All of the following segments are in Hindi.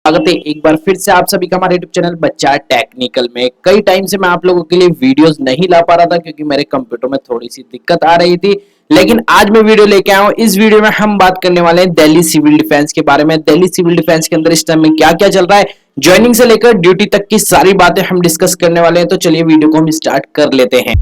स्वागत है एक बार फिर से आप सभी का हमारे यूट्यूब चैनल बच्चा टेक्निकल में। कई टाइम से मैं आप लोगों के लिए वीडियोस नहीं ला पा रहा था क्योंकि मेरे कंप्यूटर में थोड़ी सी दिक्कत आ रही थी, लेकिन आज मैं वीडियो लेके आया हूं। इस वीडियो में हम बात करने वाले हैं दिल्ली सिविल डिफेंस के बारे में। दिल्ली सिविल डिफेंस के अंदर इस टाइम में क्या क्या चल रहा है, ज्वाइनिंग से लेकर ड्यूटी तक की सारी बातें हम डिस्कस करने वाले हैं। तो चलिए वीडियो को हम स्टार्ट कर लेते हैं।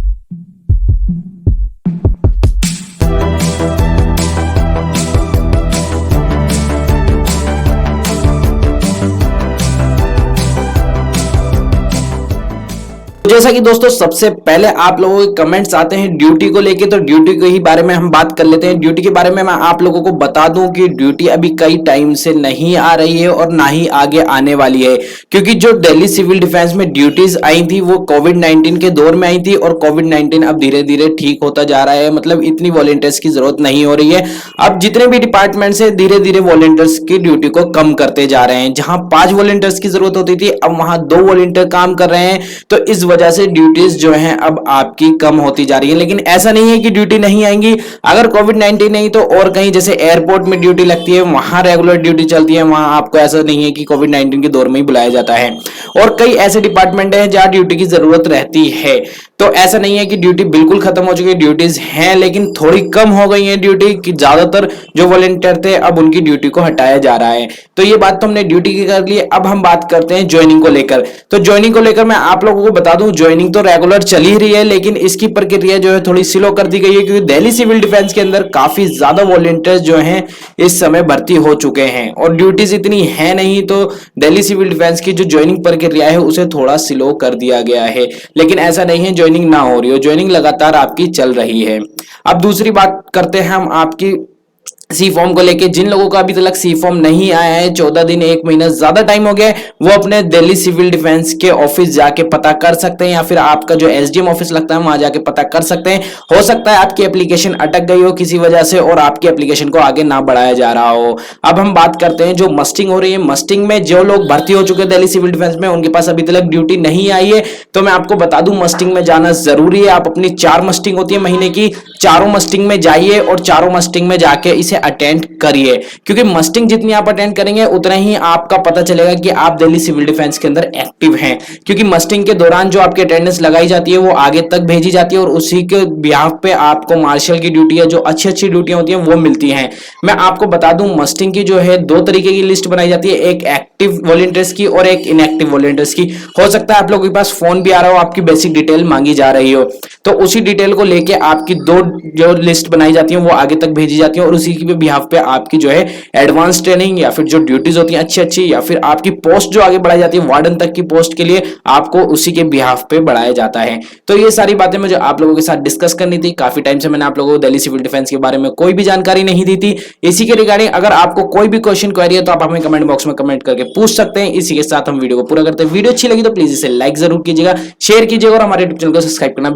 जैसा कि दोस्तों सबसे पहले आप लोगों के कमेंट्स आते हैं ड्यूटी को लेके, तो ड्यूटी के ही बारे में हम बात कर लेते हैं। ड्यूटी के बारे में मैं आप लोगों को बता दूं कि ड्यूटी अभी कई टाइम से नहीं आ रही है और ना ही आगे आने वाली है, क्योंकि जो दिल्ली सिविल डिफेंस में ड्यूटीज आई थी वो कोविड-19 के दौर में आई थी और कोविड-19 अब धीरे धीरे ठीक होता जा रहा है। मतलब इतनी वॉलंटियर्स की जरूरत नहीं हो रही है। अब जितने भी डिपार्टमेंट है धीरे धीरे वॉलंटियर्स की ड्यूटी को कम करते जा रहे हैं। जहां 5 वॉलंटियर्स की जरूरत होती थी अब वहां 2 वॉलंटियर काम कर रहे हैं, तो इस वजह से ड्यूटीज जो हैं अब आपकी कम होती जा रही है। लेकिन ऐसा नहीं है कि ड्यूटी नहीं आएंगी। अगर कोविड-19 नहीं तो और कहीं जैसे एयरपोर्ट में ड्यूटी लगती है वहां रेगुलर ड्यूटी चलती है, वहां आपको ऐसा नहीं है कि कोविड-19 के दौर में ही बुलाया जाता है। और कई ऐसे डिपार्टमेंट हैं जहां ड्यूटी की जरूरत रहती है, तो ऐसा नहीं है कि ड्यूटी बिल्कुल खत्म हो चुकी है। ड्यूटीज हैं लेकिन थोड़ी कम हो गई है ड्यूटी की। ज्यादातर जो वॉलंटियर थे अब उनकी ड्यूटी को हटाया जा रहा है। तो ये बात तो हमने ड्यूटी की कर ली। अब हम बात करते हैं ज्वाइनिंग को लेकर। तो ज्वाइनिंग को लेकर मैं आप लोगों को बता दूं, ज्वाइनिंग तो रेगुलर चल ही रही है, लेकिन इसकी प्रक्रिया जो है थोड़ी स्लो कर दी गई है, क्योंकि दिल्ली सिविल डिफेंस के अंदर काफी ज्यादा वॉलंटियर्स जो हैं इस समय भर्ती हो चुके हैं और ड्यूटीज इतनी है नहीं, तो दिल्ली सिविल डिफेंस की जो ज्वाइनिंग प्रक्रिया है उसे थोड़ा स्लो कर दिया गया है। लेकिन ऐसा नहीं है ज्वाइनिंग ना हो रही हो, ज्वाइनिंग लगातार आपकी चल रही है। अब दूसरी बात करते हैं हम आपकी सी फॉर्म को लेके। जिन लोगों का अभी तक सी फॉर्म नहीं आया है, 14 दिन 1 महीना ज्यादा टाइम हो गया है, वो अपने दिल्ली सिविल डिफेंस के ऑफिस जाके पता कर सकते हैं, या फिर आपका जो एसडीएम ऑफिस लगता है वहां जाके पता कर सकते हैं। हो सकता है आपकी एप्लीकेशन अटक गई हो किसी वजह से और आपकी एप्लीकेशन को आगे ना बढ़ाया जा रहा हो। अब हम बात करते हैं जो मस्टिंग हो रही है। मस्टिंग में जो लोग भर्ती हो चुके हैं दिल्ली सिविल डिफेंस में, उनके पास अभी तक ड्यूटी नहीं आई है, तो मैं आपको बता दूं मस्टिंग में जाना जरूरी है। आप अपनी 4 मस्टिंग होती है महीने की, चारों मस्टिंग में जाइए और चारों मस्टिंग में जाके इसे अटेंड करिए, क्योंकि मस्टिंग जितनी आप अटेंड करेंगे उतना ही आपका पता चलेगा कि आप दिल्ली सिविल डिफेंस के अंदर एक्टिव हैं। क्योंकि मस्टिंग के दौरान जो आपकी अटेंडेंस लगाई जाती है वो आगे तक भेजी जाती है और उसी के बिहाफ पे आपको मार्शल की ड्यूटी है, जो अच्छी अच्छी ड्यूटियां होती हैं वो मिलती हैं। मैं आपको बता दूं मस्टिंग की जो है 2 तरीके की लिस्ट बनाई जाती है, एक एक्टिव वॉलंटियर्स की और एक इनएक्टिव वॉलंटियर्स की। हो सकता है आप लोगों के पास फोन भी आ रहा हो, आपकी बेसिक डिटेल मांगी जा रही हो, तो उसी डिटेल को लेके आपकी 2 जो लिस्ट बनाई जाती है वो आगे तक भेजी जाती है और उसी के बिहाफ पे आपकी जो है एडवांस ट्रेनिंग या फिर जो ड्यूटीज होती हैं अच्छी अच्छी, या फिर आपकी पोस्ट जो आगे बढ़ाई जाती है वार्डन तक की पोस्ट के लिए, आपको उसी के बिहाफ पे बढ़ाया जाता है। तो ये सारी बातें मुझे आप लोगों के साथ डिस्कस करनी थी। काफी टाइम से मैंने आप लोगों को दिल्ली सिविल डिफेंस के बारे में कोई भी जानकारी नहीं दी थी। इसी के रिगार्डिंग अगर आपको कोई भी क्वेश्चन क्वेरी है तो आप हमें कमेंट बॉक्स में कमेंट करके पूछ सकते हैं। इसी के साथ हम वीडियो को पूरा करते हैं। वीडियो अच्छी लगी तो प्लीज इसे लाइक जरूर कीजिएगा, शेयर कीजिएगा और हमारे यूट्यूब चैनल को सब्सक्राइब करना